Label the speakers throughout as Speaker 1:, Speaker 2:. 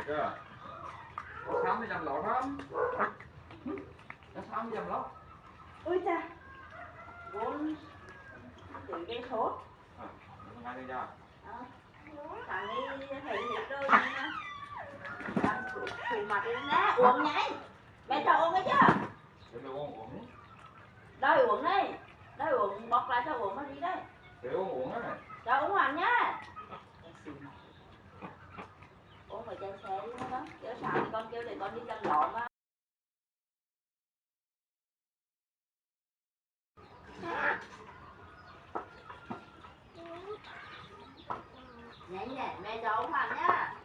Speaker 1: chưa? Sáng mới dầm lót lắm. Nó sáng mới dầm lót.
Speaker 2: Ôi cha. Vốn tự gây sốt.
Speaker 1: Ngay đây ra.
Speaker 2: Thằng ấy thấy hết rồi nha. Thằng phủ mặt lên nè, uống nhảy. Mẹ cho uống cái chưa?
Speaker 1: Để tôi uống.
Speaker 2: Đây uống đây. Đây uống, bọc lại cho uống nó đi đây.
Speaker 1: Để uống á này.
Speaker 2: Cho uống hoàn nhá. Uống ở trên xe đi đó. Kêu sáng thì con kêu để con đi chăm lọ mà. Nhanh nhẹ, mẹ cho uống hoàn nhá.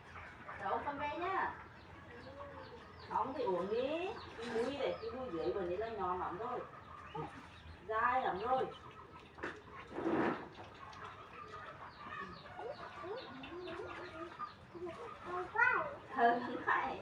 Speaker 2: Cho uống con bé nhá. Không thì uống đi. Cái mũi để cái mũi dưới vừa nãy là nhòn lắm rồi. Dai lắm rồi. Không phải.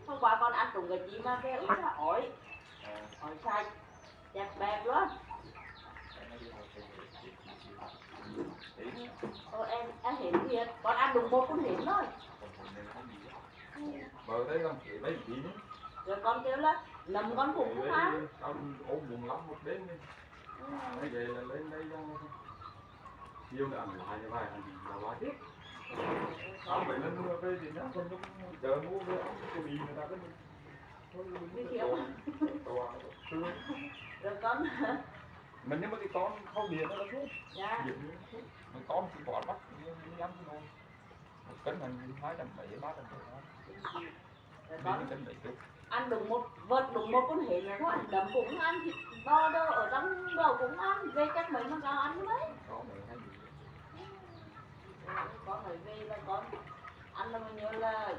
Speaker 2: Hôm qua con ăn trùng gà chim mà cái ướt là ổi sạch đẹp bẹp luôn. Em hiểm thiệt, con ăn đúng một con hiểm thôi.
Speaker 1: Bờ thấy không? Lấy gì nhé?
Speaker 2: Rồi con kêu là nằm con cũng không ăn.
Speaker 1: Con ốm bụng lắm một đêm đi. Nói về là lên đây nhiều nữa ăn lại như vậy, ăn là lại tiếp. Không phải lên mua về thì nó không có chờ mua về cái gì người ta cứ
Speaker 2: Đi thiếu. Rồi con
Speaker 1: mình nếu mà cái con không điện nó thuốc.
Speaker 2: dạ.
Speaker 1: Mình con thì bỏ bắt nhắm thôi. Một cân mình 270 300
Speaker 2: Rồi con ăn đúng một vật đúng một con hến là thôi, đấm cũng ăn, thịt bò đâu ở trong đầu cũng ăn, về chắc mấy mà cao ăn đấy. Con phải về là con ăn là mình nhớ là